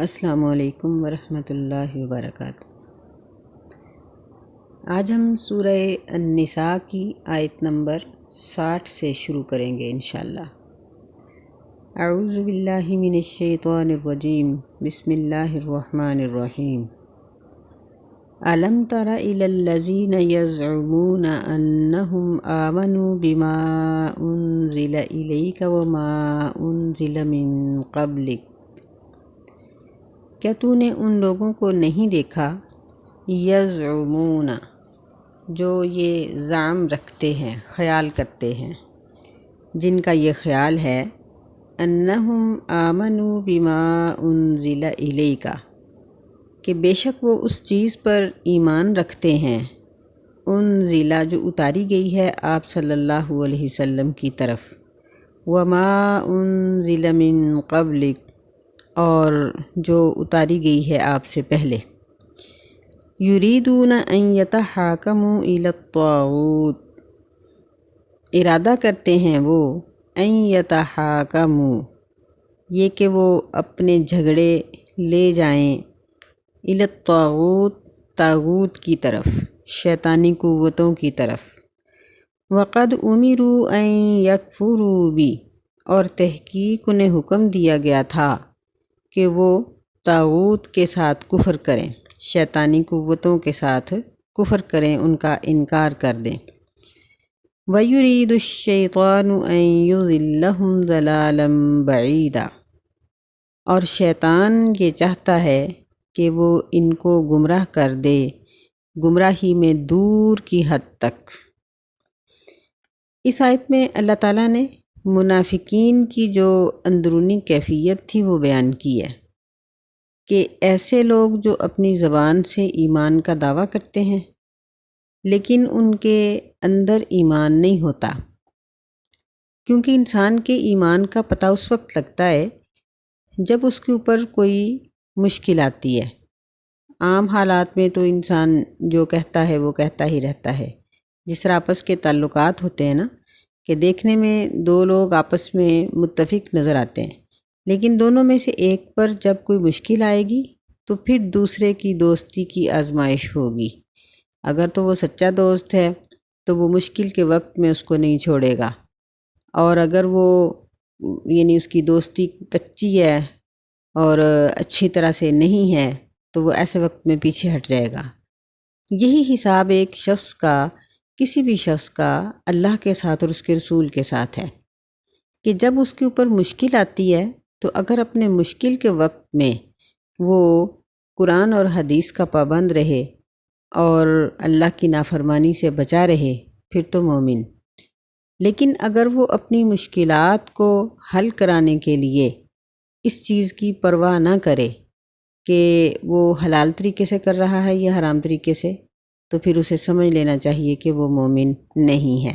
السلام علیکم ورحمۃ اللہ وبرکاتہ۔ آج ہم سورہ النساء کی آیت نمبر 60 سے شروع کریں گے انشاءاللہ۔ اعوذ باللہ من الشیطان الرجیم، بسم اللہ الرحمن الرحیم۔ الم تر الی الذین یزعمون انہم آمنوا بما انزل الیک وما انزل من قبلک، کیا تو نے ان لوگوں کو نہیں دیکھا یزعمون جو یہ زعم رکھتے ہیں، خیال کرتے ہیں، جن کا یہ خیال ہے انہم آمنوا بما انزل الیک، کہ بے شک وہ اس چیز پر ایمان رکھتے ہیں انزل جو اتاری گئی ہے آپ صلی اللہ علیہ وسلم کی طرف، وما انزل من قبلک اور جو اتاری گئی ہے آپ سے پہلے، یریدون ان یتحاکموا الی الطاغوت، ارادہ کرتے ہیں وہ ان یتحاکموا یہ کہ وہ اپنے جھگڑے لے جائیں الی الطاغوت طاغوت کی طرف، شیطانی قوتوں کی طرف، وقد امروا ان یکفروا بی اور تحقیق انہیں حکم دیا گیا تھا کہ وہ طاغوت کے ساتھ کفر کریں، شیطانی قوتوں کے ساتھ کفر کریں، ان کا انکار کر دیں۔ وَيُرِيدُ الشَّيْطَانُ أَن يُضِلَّهُمْ ضَلَالًا بَعِيدًا اور شیطان یہ چاہتا ہے کہ وہ ان کو گمراہ کر دے گمراہی میں دور کی حد تک۔ اس آیت میں اللہ تعالیٰ نے منافقین کی جو اندرونی کیفیت تھی وہ بیان کی ہے کہ ایسے لوگ جو اپنی زبان سے ایمان کا دعویٰ کرتے ہیں لیکن ان کے اندر ایمان نہیں ہوتا، کیونکہ انسان کے ایمان کا پتہ اس وقت لگتا ہے جب اس کے اوپر کوئی مشکل آتی ہے۔ عام حالات میں تو انسان جو کہتا ہے وہ کہتا ہی رہتا ہے، جس طرح آپس کے تعلقات ہوتے ہیں نا، کہ دیکھنے میں دو لوگ آپس میں متفق نظر آتے ہیں لیکن دونوں میں سے ایک پر جب کوئی مشکل آئے گی تو پھر دوسرے کی دوستی کی آزمائش ہوگی۔ اگر تو وہ سچا دوست ہے تو وہ مشکل کے وقت میں اس کو نہیں چھوڑے گا، اور اگر وہ یعنی اس کی دوستی کچی ہے اور اچھی طرح سے نہیں ہے تو وہ ایسے وقت میں پیچھے ہٹ جائے گا۔ یہی حساب ایک شخص کا، کسی بھی شخص کا اللہ کے ساتھ اور اس کے رسول کے ساتھ ہے کہ جب اس کے اوپر مشکل آتی ہے تو اگر اپنے مشکل کے وقت میں وہ قرآن اور حدیث کا پابند رہے اور اللہ کی نافرمانی سے بچا رہے پھر تو مومن۔ لیکن اگر وہ اپنی مشکلات کو حل کرانے کے لیے اس چیز کی پرواہ نہ کرے کہ وہ حلال طریقے سے کر رہا ہے یا حرام طریقے سے، تو پھر اسے سمجھ لینا چاہیے کہ وہ مومن نہیں ہے،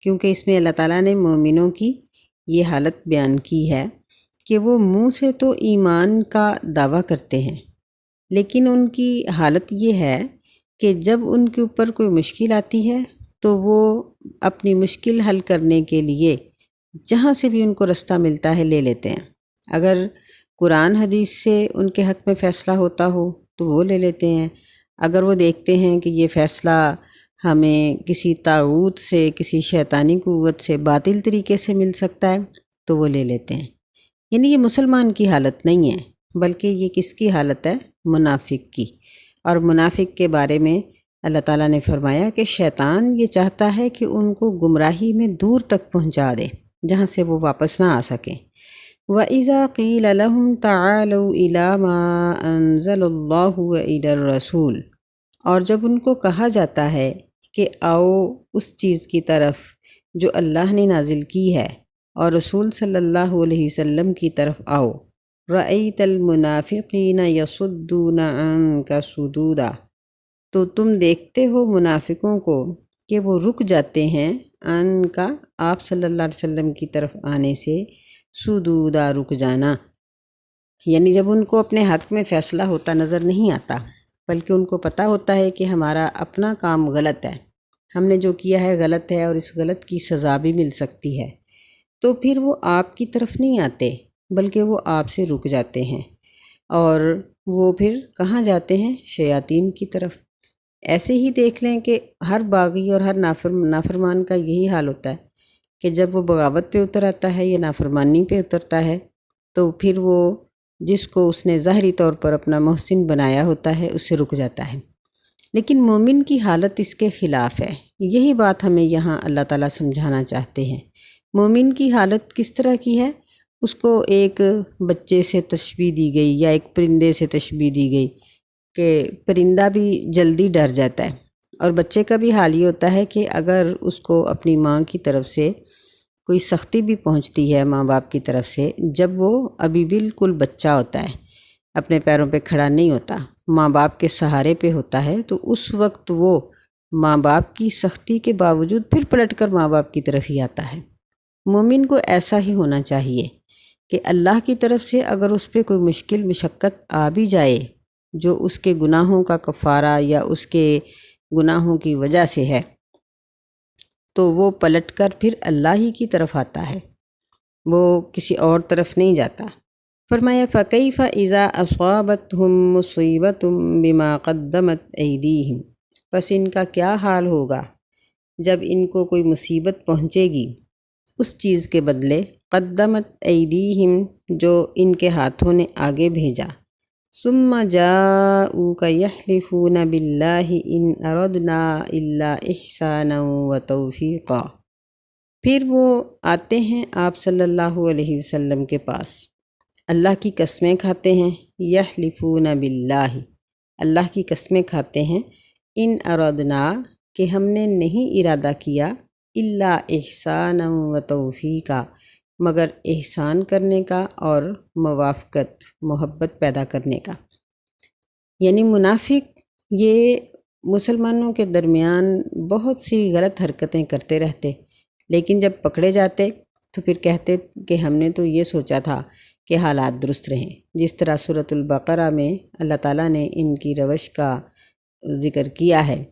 کیونکہ اس میں اللہ تعالیٰ نے مومنوں کی یہ حالت بیان کی ہے کہ وہ منہ سے تو ایمان کا دعویٰ کرتے ہیں لیکن ان کی حالت یہ ہے کہ جب ان کے اوپر کوئی مشکل آتی ہے تو وہ اپنی مشکل حل کرنے کے لیے جہاں سے بھی ان کو رستہ ملتا ہے لے لیتے ہیں۔ اگر قرآن حدیث سے ان کے حق میں فیصلہ ہوتا ہو تو وہ لے لیتے ہیں، اگر وہ دیکھتے ہیں کہ یہ فیصلہ ہمیں کسی طاغوت سے، کسی شیطانی قوت سے باطل طریقے سے مل سکتا ہے تو وہ لے لیتے ہیں۔ یعنی یہ مسلمان کی حالت نہیں ہے بلکہ یہ کس کی حالت ہے؟ منافق کی۔ اور منافق کے بارے میں اللہ تعالیٰ نے فرمایا کہ شیطان یہ چاہتا ہے کہ ان کو گمراہی میں دور تک پہنچا دے جہاں سے وہ واپس نہ آ سکیں۔ وَإِذَا قِيلَ لَهُمْ تَعَالَوْا إِلَى مَا أَنزَلَ اللَّهُ وَإِلَى الرَّسُولِ اور جب ان کو کہا جاتا ہے کہ آؤ اس چیز کی طرف جو اللہ نے نازل کی ہے اور رسول صلی اللہ علیہ وسلم کی طرف آؤ، رَأَيْتَ الْمُنَافِقِينَ يَصُدُّونَ عَنْكَ صُدُودًا تو تم دیکھتے ہو منافقوں کو کہ وہ رک جاتے ہیں ان کا آپ صلی اللہ علیہ وسلم کی طرف آنے سے، صدودا رک جانا، یعنی جب ان کو اپنے حق میں فیصلہ ہوتا نظر نہیں آتا بلکہ ان کو پتہ ہوتا ہے کہ ہمارا اپنا کام غلط ہے، ہم نے جو کیا ہے غلط ہے اور اس غلط کی سزا بھی مل سکتی ہے، تو پھر وہ آپ کی طرف نہیں آتے بلکہ وہ آپ سے رک جاتے ہیں۔ اور وہ پھر کہاں جاتے ہیں؟ شیاطین کی طرف۔ ایسے ہی دیکھ لیں کہ ہر باغی اور ہر نافرمان کا یہی حال ہوتا ہے کہ جب وہ بغاوت پہ اتر آتا ہے یا نافرمانی پہ اترتا ہے تو پھر وہ جس کو اس نے ظاہری طور پر اپنا محسن بنایا ہوتا ہے اس سے رک جاتا ہے۔ لیکن مومن کی حالت اس کے خلاف ہے۔ یہی بات ہمیں یہاں اللہ تعالیٰ سمجھانا چاہتے ہیں۔ مومن کی حالت کس طرح کی ہے؟ اس کو ایک بچے سے تشبیہ دی گئی یا ایک پرندے سے تشبیہ دی گئی کہ پرندہ بھی جلدی ڈر جاتا ہے، اور بچے کا بھی حال یہ ہوتا ہے کہ اگر اس کو اپنی ماں کی طرف سے کوئی سختی بھی پہنچتی ہے، ماں باپ کی طرف سے، جب وہ ابھی بالکل بچہ ہوتا ہے، اپنے پیروں پہ کھڑا نہیں ہوتا، ماں باپ کے سہارے پہ ہوتا ہے، تو اس وقت وہ ماں باپ کی سختی کے باوجود پھر پلٹ کر ماں باپ کی طرف ہی آتا ہے۔ مومن کو ایسا ہی ہونا چاہیے کہ اللہ کی طرف سے اگر اس پہ کوئی مشکل مشقت آ بھی جائے جو اس کے گناہوں کا کفارہ یا اس کے گناہوں کی وجہ سے ہے، تو وہ پلٹ کر پھر اللہ ہی کی طرف آتا ہے، وہ کسی اور طرف نہیں جاتا۔ فرمایا فَكَيْفَ إِذَا أَصَابَتْهُم مُّصِيبَةٌ بِمَا قَدَّمَتْ أَيْدِيهِمْ، پس ان کا کیا حال ہوگا جب ان کو کوئی مصیبت پہنچے گی اس چیز کے بدلے قدمت ایدیہم جو ان کے ہاتھوں نے آگے بھیجا، ثم جاءوک یحلفون باللہ ان اردنا الا احسانا وتوفیقا، پھر وہ آتے ہیں آپ صلی اللہ علیہ وسلم کے پاس، اللہ کی قسمیں کھاتے ہیں، یحلفون باللہ، اللہ کی قسمیں کھاتے ہیں، ان اردنا کہ ہم نے نہیں ارادہ کیا، الا احسانا و توفیقا مگر احسان کرنے کا اور موافقت محبت پیدا کرنے کا۔ یعنی منافق یہ مسلمانوں کے درمیان بہت سی غلط حرکتیں کرتے رہتے، لیکن جب پکڑے جاتے تو پھر کہتے کہ ہم نے تو یہ سوچا تھا کہ حالات درست رہیں، جس طرح سورۃ البقرہ میں اللہ تعالیٰ نے ان کی روش کا ذکر کیا ہے۔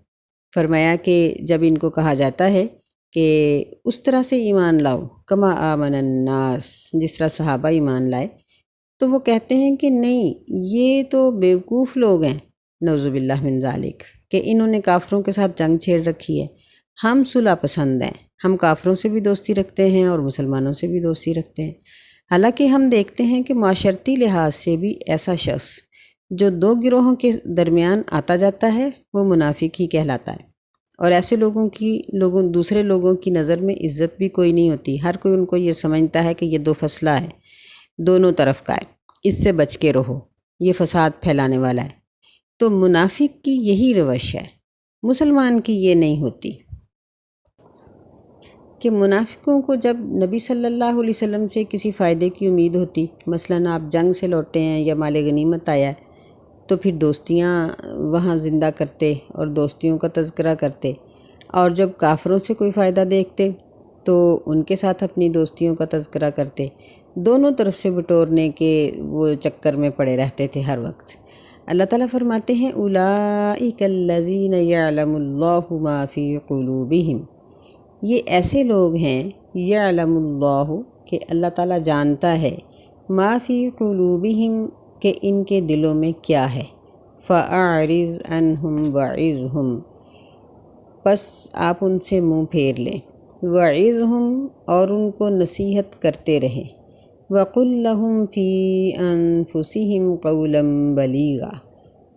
فرمایا کہ جب ان کو کہا جاتا ہے کہ اس طرح سے ایمان لاؤ کما آمن الناس، جس طرح صحابہ ایمان لائے، تو وہ کہتے ہیں کہ نہیں، یہ تو بیوقوف لوگ ہیں، نعوذ باللہ من ذالک، کہ انہوں نے کافروں کے ساتھ جنگ چھیڑ رکھی ہے، ہم صلح پسند ہیں، ہم کافروں سے بھی دوستی رکھتے ہیں اور مسلمانوں سے بھی دوستی رکھتے ہیں۔ حالانکہ ہم دیکھتے ہیں کہ معاشرتی لحاظ سے بھی ایسا شخص جو دو گروہوں کے درمیان آتا جاتا ہے وہ منافق ہی کہلاتا ہے، اور ایسے دوسرے لوگوں کی نظر میں عزت بھی کوئی نہیں ہوتی، ہر کوئی ان کو یہ سمجھتا ہے کہ یہ دو فصلہ ہے، دونوں طرف کا ہے، اس سے بچ کے رہو، یہ فساد پھیلانے والا ہے۔ تو منافق کی یہی روش ہے، مسلمان کی یہ نہیں ہوتی، کہ منافقوں کو جب نبی صلی اللہ علیہ وسلم سے کسی فائدے کی امید ہوتی، مثلاً آپ جنگ سے لوٹے ہیں یا مال غنیمت آیا ہے، تو پھر دوستیاں وہاں زندہ کرتے اور دوستیوں کا تذکرہ کرتے، اور جب کافروں سے کوئی فائدہ دیکھتے تو ان کے ساتھ اپنی دوستیوں کا تذکرہ کرتے، دونوں طرف سے بٹورنے کے وہ چکر میں پڑے رہتے تھے ہر وقت۔ اللہ تعالیٰ فرماتے ہیں اولئک الذین یعلم اللہ ما فی قلوبہم، یہ ایسے لوگ ہیں، یعلم اللہ کہ اللہ تعالیٰ جانتا ہے، ما فی قلوبہم کہ ان کے دلوں میں کیا ہے، فَأَعْرِضْ عَنْهُمْ وَعِظْهُمْ پس آپ ان سے منہ پھیر لیں، وَعِظْهُمْ اور ان کو نصیحت کرتے رہیں، وَقُلْ لَهُمْ فِي أَنفُسِهِمْ قَوْلًا بَلِيغًا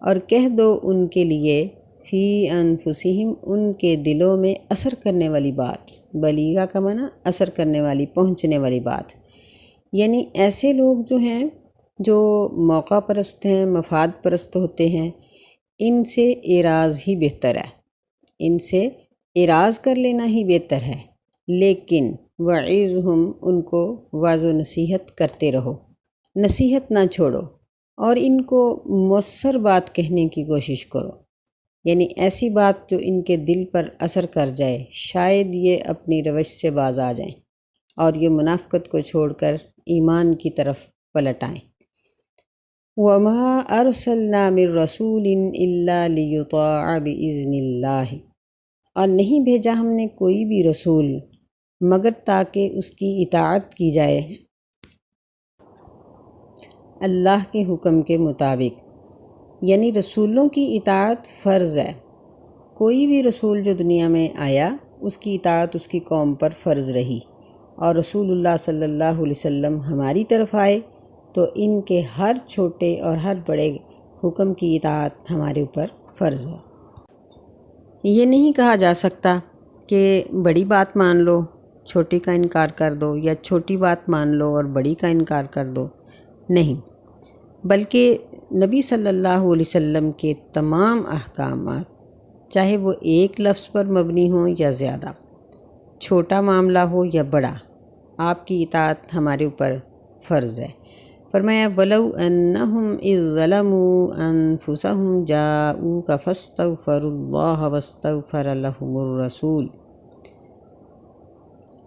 اور کہہ دو ان کے لیے فی انفسہم ان کے دلوں میں اثر کرنے والی بات، بلیغہ کا معنی اثر کرنے والی، پہنچنے والی بات۔ یعنی ایسے لوگ جو ہیں جو موقع پرست ہیں، مفاد پرست ہوتے ہیں، ان سے اعراض ہی بہتر ہے، ان سے اعراض کر لینا ہی بہتر ہے، لیکن وعظہم ان کو واعظ و نصیحت کرتے رہو، نصیحت نہ چھوڑو، اور ان کو مؤثر بات کہنے کی کوشش کرو، یعنی ایسی بات جو ان کے دل پر اثر کر جائے، شاید یہ اپنی روش سے باز آ جائیں اور یہ منافقت کو چھوڑ کر ایمان کی طرف پلٹ آئیں۔ وَمَا أَرْسَلْنَا مِن رَّسُولٍ إِلَّا لِيُطَاعَ بِإِذْنِ اللَّهِ اور نہیں بھیجا ہم نے کوئی بھی رسول مگر تاکہ اس کی اطاعت کی جائے اللہ کے حکم کے مطابق، یعنی رسولوں کی اطاعت فرض ہے۔ کوئی بھی رسول جو دنیا میں آیا اس کی اطاعت اس کی قوم پر فرض رہی، اور رسول اللہ صلی اللہ علیہ وسلم ہماری طرف آئے تو ان کے ہر چھوٹے اور ہر بڑے حکم کی اطاعت ہمارے اوپر فرض ہے۔ یہ نہیں کہا جا سکتا کہ بڑی بات مان لو چھوٹی کا انکار کر دو، یا چھوٹی بات مان لو اور بڑی کا انکار کر دو، نہیں، بلکہ نبی صلی اللہ علیہ وسلم کے تمام احکامات، چاہے وہ ایک لفظ پر مبنی ہوں یا زیادہ، چھوٹا معاملہ ہو یا بڑا، آپ کی اطاعت ہمارے اوپر فرض ہے۔ فرمایا وَلَوْ أَنَّهُمْ إِذ ظَلَمُوا أَنفُسَهُمْ جَاءُوكَ فَاسْتَغْفَرُوا اللَّهَ وَاسْتَغْفَرَ لَهُمُ الرَّسُولُ،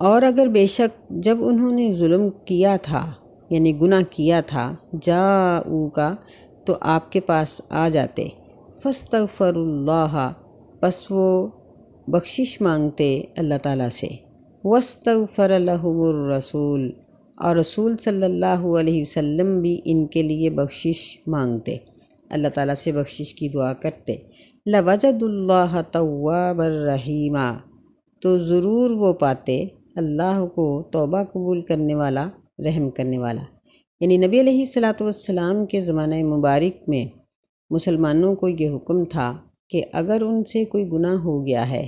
اور اگر بے شک جب انہوں نے ظلم کیا تھا، یعنی گناہ کیا تھا، جَاءُوكَ تو آپ کے پاس آ جاتے، فَاسْتَغْفَرُوا اللَّهَ پس وہ بخشش مانگتے اللہ تعالیٰ سے، وَاسْتَغْفَرَ لَهُمُ الرَّسُولُ اور رسول صلی اللہ علیہ وسلم بھی ان کے لیے بخشش مانگتے، اللہ تعالیٰ سے بخشش کی دعا کرتے، لَوَجَدُوا اللَّهَ تَوَّابًا رَحِيمًا تو ضرور وہ پاتے اللہ کو توبہ قبول کرنے والا، رحم کرنے والا۔ یعنی نبی علیہ السلام کے زمانہ مبارک میں مسلمانوں کو یہ حکم تھا کہ اگر ان سے کوئی گناہ ہو گیا ہے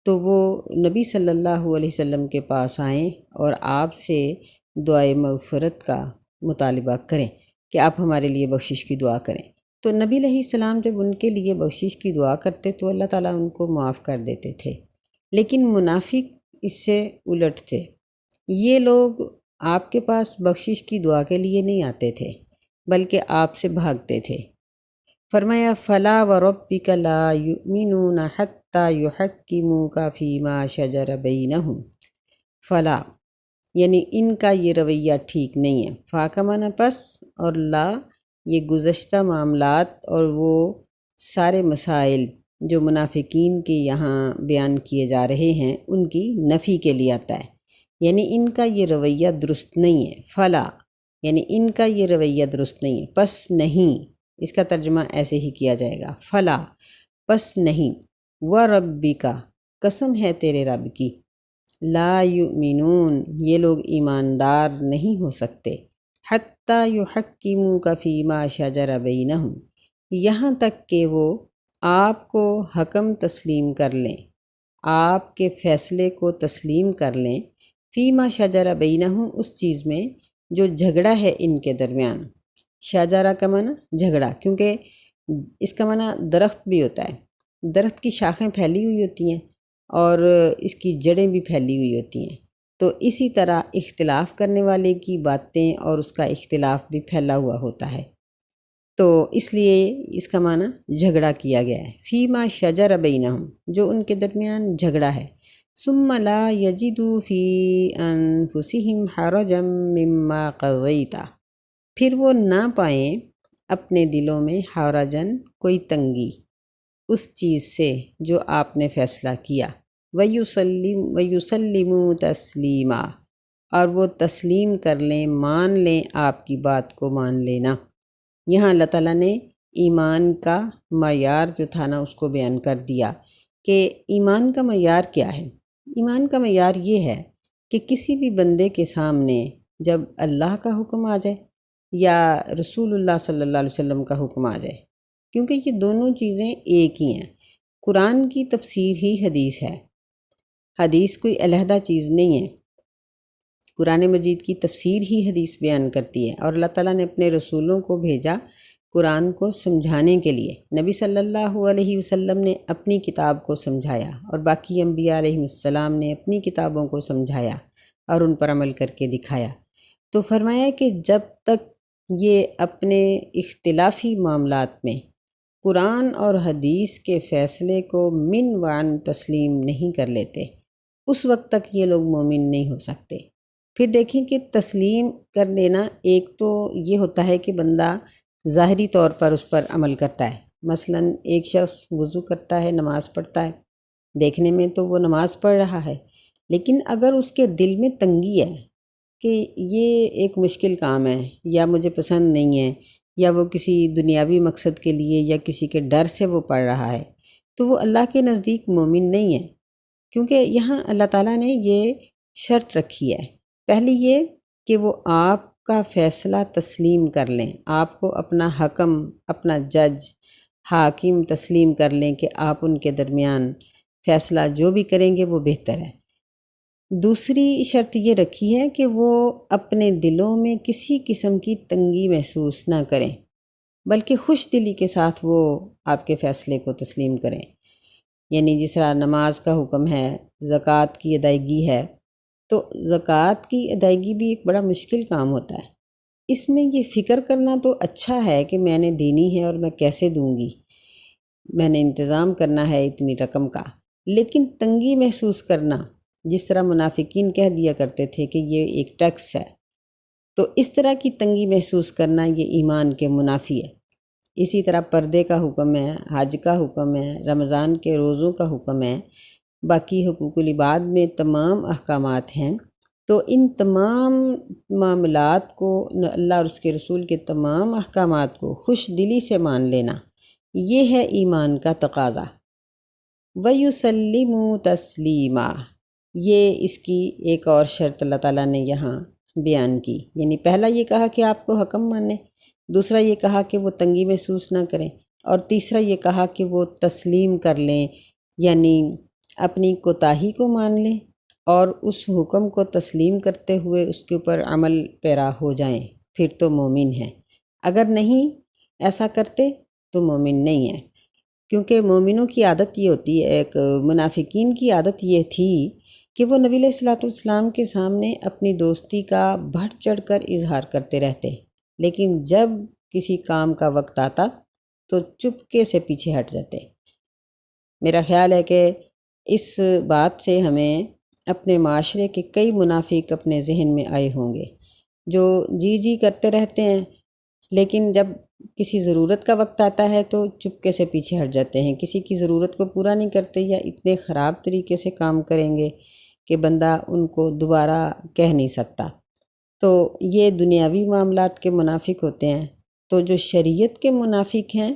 تو وہ نبی صلی اللہ علیہ وسلم کے پاس آئیں اور آپ سے دعائے مغفرت کا مطالبہ کریں کہ آپ ہمارے لیے بخشش کی دعا کریں۔ تو نبی علیہ السلام جب ان کے لیے بخشش کی دعا کرتے تو اللہ تعالیٰ ان کو معاف کر دیتے تھے، لیکن منافق اس سے الٹ تھے۔ یہ لوگ آپ کے پاس بخشش کی دعا کے لیے نہیں آتے تھے بلکہ آپ سے بھاگتے تھے۔ فرمایا فَلَا وَرَبِّكَ لَا يُؤْمِنُونَ حَتَّى يُحَكِّمُوكَ فِي مَا شَجَرَ بَيْنَهُمْ فَلَا یعنی ان کا یہ رویہ ٹھیک نہیں ہے۔ فا کا معنی پس، اور لا یہ گزشتہ معاملات اور وہ سارے مسائل جو منافقین کے یہاں بیان کیے جا رہے ہیں ان کی نفی کے لیے آتا ہے، یعنی ان کا یہ رویہ درست نہیں ہے۔ فلا یعنی ان کا یہ رویہ درست نہیں ہے، پس نہیں، اس کا ترجمہ ایسے ہی کیا جائے گا، فلا پس نہیں، وَرَبِّكَ قسم ہے تیرے رب کی، لا یؤمنون یہ لوگ ایماندار نہیں ہو سکتے، حتیٰ یحکموک فیما شجر بینہم یہاں تک کہ وہ آپ کو حکم تسلیم کر لیں، آپ کے فیصلے کو تسلیم کر لیں، فیما شجر بینہم اس چیز میں جو جھگڑا ہے ان کے درمیان۔ شجرہ کا معنی جھگڑا، کیونکہ اس کا معنی درخت بھی ہوتا ہے، درخت کی شاخیں پھیلی ہوئی ہوتی ہیں اور اس کی جڑیں بھی پھیلی ہوئی ہوتی ہیں، تو اسی طرح اختلاف کرنے والے کی باتیں اور اس کا اختلاف بھی پھیلا ہوا ہوتا ہے، تو اس لیے اس کا معنی جھگڑا کیا گیا ہے۔ فیما شجر بینہم جو ان کے درمیان جھگڑا ہے، ثم لا یجدوا فی انفسہم حرجا مما قضیت پھر وہ نہ پائیں اپنے دلوں میں حرجن کوئی تنگی اس چیز سے جو آپ نے فیصلہ کیا، وَيُسَلِّمُوا تَسْلِيمًا اور وہ تسلیم کر لیں، مان لیں آپ کی بات کو مان لینا۔ یہاں اللہ تعالیٰ نے ایمان کا معیار جو تھا نا اس کو بیان کر دیا کہ ایمان کا معیار کیا ہے۔ ایمان کا معیار یہ ہے کہ کسی بھی بندے کے سامنے جب اللہ کا حکم آ جائے یا رسول اللہ صلی اللہ علیہ وسلم کا حکم آ جائے، کیونکہ یہ دونوں چیزیں ایک ہی ہیں، قرآن کی تفسیر ہی حدیث ہے، حدیث کوئی علیحدہ چیز نہیں ہے، قرآن مجید کی تفسیر ہی حدیث بیان کرتی ہے، اور اللہ تعالیٰ نے اپنے رسولوں کو بھیجا قرآن کو سمجھانے کے لیے۔ نبی صلی اللہ علیہ وسلم نے اپنی کتاب کو سمجھایا اور باقی انبیاء علیہ السلام نے اپنی کتابوں کو سمجھایا اور ان پر عمل کر کے دکھایا۔ تو فرمایا کہ جب تک یہ اپنے اختلافی معاملات میں قرآن اور حدیث کے فیصلے کو من وعن تسلیم نہیں کر لیتے، اس وقت تک یہ لوگ مومن نہیں ہو سکتے۔ پھر دیکھیں کہ تسلیم کر لینا ایک تو یہ ہوتا ہے کہ بندہ ظاہری طور پر اس پر عمل کرتا ہے، مثلا ایک شخص وضو کرتا ہے، نماز پڑھتا ہے، دیکھنے میں تو وہ نماز پڑھ رہا ہے، لیکن اگر اس کے دل میں تنگی ہے، کہ یہ ایک مشکل کام ہے یا مجھے پسند نہیں ہے یا وہ کسی دنیاوی مقصد کے لیے یا کسی کے ڈر سے وہ پڑھ رہا ہے، تو وہ اللہ کے نزدیک مومن نہیں ہے، کیونکہ یہاں اللہ تعالیٰ نے یہ شرط رکھی ہے۔ پہلی یہ کہ وہ آپ کا فیصلہ تسلیم کر لیں، آپ کو اپنا حکم، اپنا جج، حاکم تسلیم کر لیں کہ آپ ان کے درمیان فیصلہ جو بھی کریں گے وہ بہتر ہے۔ دوسری شرط یہ رکھی ہے کہ وہ اپنے دلوں میں کسی قسم کی تنگی محسوس نہ کریں، بلکہ خوش دلی کے ساتھ وہ آپ کے فیصلے کو تسلیم کریں۔ یعنی جس طرح نماز کا حکم ہے، زکوٰۃ کی ادائیگی ہے، تو زکوٰۃ کی ادائیگی بھی ایک بڑا مشکل کام ہوتا ہے۔ اس میں یہ فکر کرنا تو اچھا ہے کہ میں نے دینی ہے اور میں کیسے دوں گی، میں نے انتظام کرنا ہے اتنی رقم کا، لیکن تنگی محسوس کرنا، جس طرح منافقین کہہ دیا کرتے تھے کہ یہ ایک ٹیکس ہے، تو اس طرح کی تنگی محسوس کرنا یہ ایمان کے منافی ہے۔ اسی طرح پردے کا حکم ہے، حج کا حکم ہے، رمضان کے روزوں کا حکم ہے، باقی حقوق العباد میں تمام احکامات ہیں، تو ان تمام معاملات کو، اللہ اور اس کے رسول کے تمام احکامات کو خوش دلی سے مان لینا، یہ ہے ایمان کا تقاضا۔ وَيُسَلِّمُ تَسْلِيمًا، یہ اس کی ایک اور شرط اللہ تعالیٰ نے یہاں بیان کی۔ یعنی پہلا یہ کہا کہ آپ کو حکم مانیں، دوسرا یہ کہا کہ وہ تنگی محسوس نہ کریں، اور تیسرا یہ کہا کہ وہ تسلیم کر لیں، یعنی اپنی کوتاہی کو مان لیں اور اس حکم کو تسلیم کرتے ہوئے اس کے اوپر عمل پیرا ہو جائیں، پھر تو مومن ہیں۔ اگر نہیں ایسا کرتے تو مومن نہیں ہیں، کیونکہ مومنوں کی عادت یہ ہوتی ہے، ایک منافقین کی عادت یہ تھی کہ وہ نبی علیہ الصلوۃ والسلام کے سامنے اپنی دوستی کا بڑھ چڑھ کر اظہار کرتے رہتے، لیکن جب کسی کام کا وقت آتا تو چپکے سے پیچھے ہٹ جاتے۔ میرا خیال ہے کہ اس بات سے ہمیں اپنے معاشرے کے کئی منافق اپنے ذہن میں آئے ہوں گے، جو جی جی کرتے رہتے ہیں، لیکن جب کسی ضرورت کا وقت آتا ہے تو چپکے سے پیچھے ہٹ جاتے ہیں، کسی کی ضرورت کو پورا نہیں کرتے یا اتنے خراب طریقے سے کام کریں گے کہ بندہ ان کو دوبارہ کہہ نہیں سکتا۔ تو یہ دنیاوی معاملات کے منافق ہوتے ہیں، تو جو شریعت کے منافق ہیں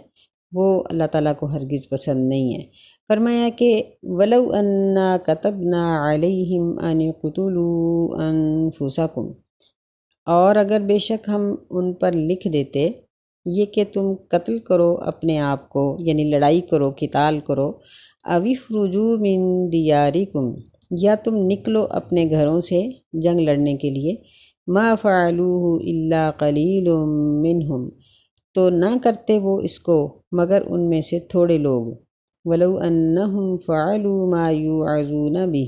وہ اللہ تعالیٰ کو ہرگز پسند نہیں ہے۔ فرمایا کہ وَلَوْ أَنَّا كَتَبْنَا عَلَيْهِمْ أَنِ اقْتُلُوا أَنفُسَكُمْ، اور اگر بے شک ہم ان پر لکھ دیتے یہ کہ تم قتل کرو اپنے آپ کو، یعنی لڑائی کرو، قتال کرو، أَوِ اخْرُجُوا مِن دِيَارِكُمْ، یا تم نکلو اپنے گھروں سے جنگ لڑنے کے لیے، مَا فَعَلُوهُ إِلَّا قَلِيلٌ مِّنْهُمْ، تو نہ کرتے وہ اس کو مگر ان میں سے تھوڑے لوگ۔ وَلَوْ أَنَّهُمْ فَعَلُوا مَا يُوعَظُونَ بِهِ،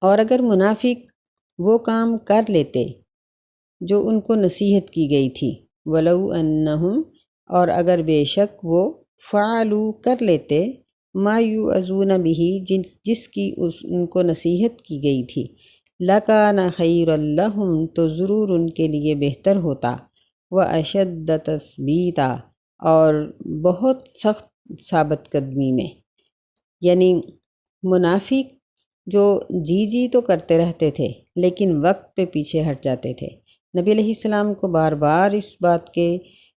اور اگر منافق وہ کام کر لیتے جو ان کو نصیحت کی گئی تھی، وَلَوْ أَنَّهُمْ، اور اگر بے شک وہ فعلوا کر لیتے ما یوعظون بہ، جس کی ان کو نصیحت کی گئی تھی، لَكَانَ خَيْرًا لَهُمْ، تو ضرور ان کے لیے بہتر ہوتا، وَأَشَدَّ تَثْبِيتًا، اور بہت سخت ثابت قدمی میں۔ یعنی منافق جو جی جی تو کرتے رہتے تھے لیکن وقت پہ پیچھے ہٹ جاتے تھے، نبی علیہ السلام کو بار بار اس بات کے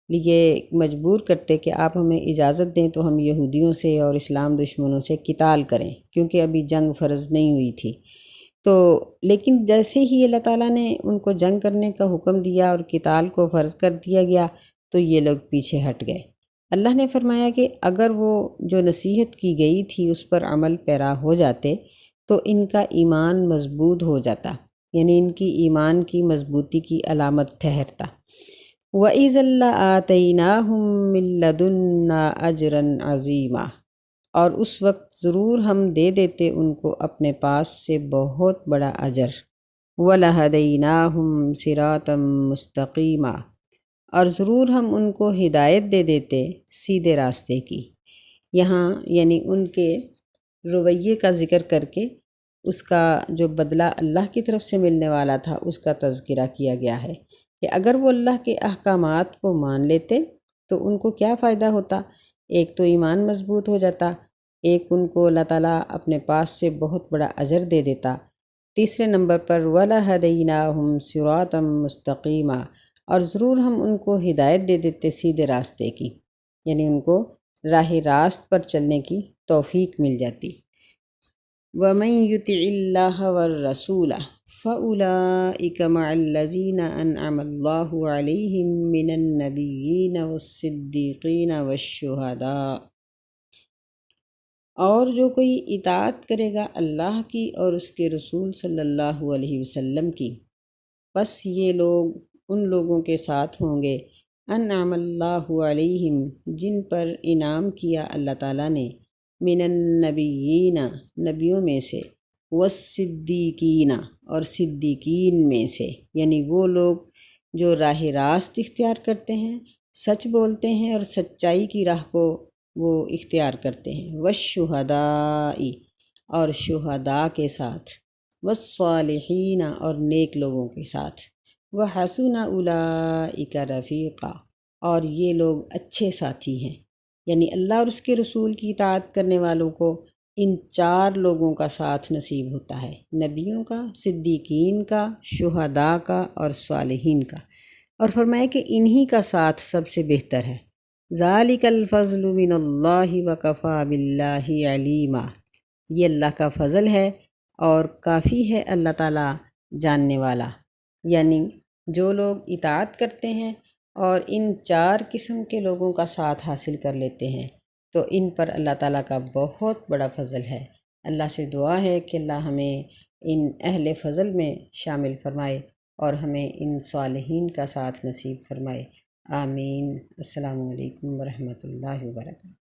لیے مجبور کرتے کہ آپ ہمیں اجازت دیں تو ہم یہودیوں سے اور اسلام دشمنوں سے قتال کریں، کیونکہ ابھی جنگ فرض نہیں ہوئی تھی۔ تو لیکن جیسے ہی اللہ تعالیٰ نے ان کو جنگ کرنے کا حکم دیا اور قتال کو فرض کر دیا گیا تو یہ لوگ پیچھے ہٹ گئے۔ اللہ نے فرمایا کہ اگر وہ جو نصیحت کی گئی تھی اس پر عمل پیرا ہو جاتے تو ان کا ایمان مضبوط ہو جاتا، یعنی ان کی ایمان کی مضبوطی کی علامت ٹھہرتا۔ وَإِذًا لَآتَيْنَاهُم مِّن لَّدُنَّا أَجْرًا عَظِيمًا، اور اس وقت ضرور ہم دے دیتے ان کو اپنے پاس سے بہت بڑا اجر۔ وَلَهَدَيْنَاهُمْ صِرَاطًا مُسْتَقِيمًا، اور ضرور ہم ان کو ہدایت دے دیتے سیدھے راستے کی۔ یہاں یعنی ان کے رویے کا ذکر کر کے اس کا جو بدلہ اللہ کی طرف سے ملنے والا تھا اس کا تذکرہ کیا گیا ہے، کہ اگر وہ اللہ کے احکامات کو مان لیتے تو ان کو کیا فائدہ ہوتا؟ ایک تو ایمان مضبوط ہو جاتا، ایک ان کو اللہ تعالیٰ اپنے پاس سے بہت بڑا اجر دے دیتا، تیسرے نمبر پر وَلَهَدَيْنَاهُمْ صِرَاطًا مُسْتَقِيمًا، اور ضرور ہم ان کو ہدایت دے دیتے سیدھے راستے کی، یعنی ان کو راہ راست پر چلنے کی توفیق مل جاتی۔ وَمَن يُطِعِ اللَّهَ وَالرَّسُولَ فَأُولَئِكَ مَعَ الَّذِينَ أَنْعَمَ اللَّهُ عَلَيْهِم مِّنَ النَّبِيِّينَ وَالصِّدِّيقِينَ وَالشُّهَدَاءِ، اور جو کوئی اطاعت کرے گا اللہ کی اور اس کے رسول صلی اللہ علیہ وسلم کی، بس یہ لوگ ان لوگوں کے ساتھ ہوں گے انعم اللہ علیہم، جن پر انعام کیا اللہ تعالیٰ نے، من النبیین، نبیوں میں سے، والصدیقین، اور صدیقین میں سے، یعنی وہ لوگ جو راہ راست اختیار کرتے ہیں، سچ بولتے ہیں اور سچائی کی راہ کو وہ اختیار کرتے ہیں، والشہداء، اور شہداء کے ساتھ، والصالحین، اور نیک لوگوں کے ساتھ، وحسن اولئک رفیقا، اور یہ لوگ اچھے ساتھی ہیں، یعنی اللہ اور اس کے رسول کی اطاعت کرنے والوں کو ان چار لوگوں کا ساتھ نصیب ہوتا ہے، نبیوں کا، صدیقین کا، شہداء کا اور صالحین کا، اور فرمایا کہ انہی کا ساتھ سب سے بہتر ہے۔ ذالک الفضل من اللہ وکفی باللہ علیما، یہ اللہ کا فضل ہے اور کافی ہے اللہ تعالیٰ جاننے والا، یعنی جو لوگ اطاعت کرتے ہیں اور ان چار قسم کے لوگوں کا ساتھ حاصل کر لیتے ہیں تو ان پر اللہ تعالیٰ کا بہت بڑا فضل ہے۔ اللہ سے دعا ہے کہ اللہ ہمیں ان اہل فضل میں شامل فرمائے اور ہمیں ان صالحین کا ساتھ نصیب فرمائے، آمین۔ السلام علیکم ورحمۃ اللہ وبرکاتہ۔